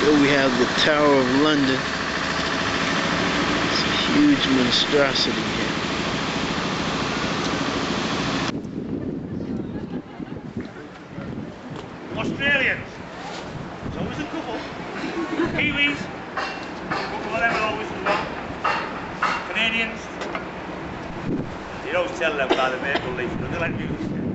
Here we have the Tower of London. It's a huge monstrosity here. Australians, there's always a couple. Kiwis, a couple of them will always come. Canadians, you always tell them by the maple leaf, they like music.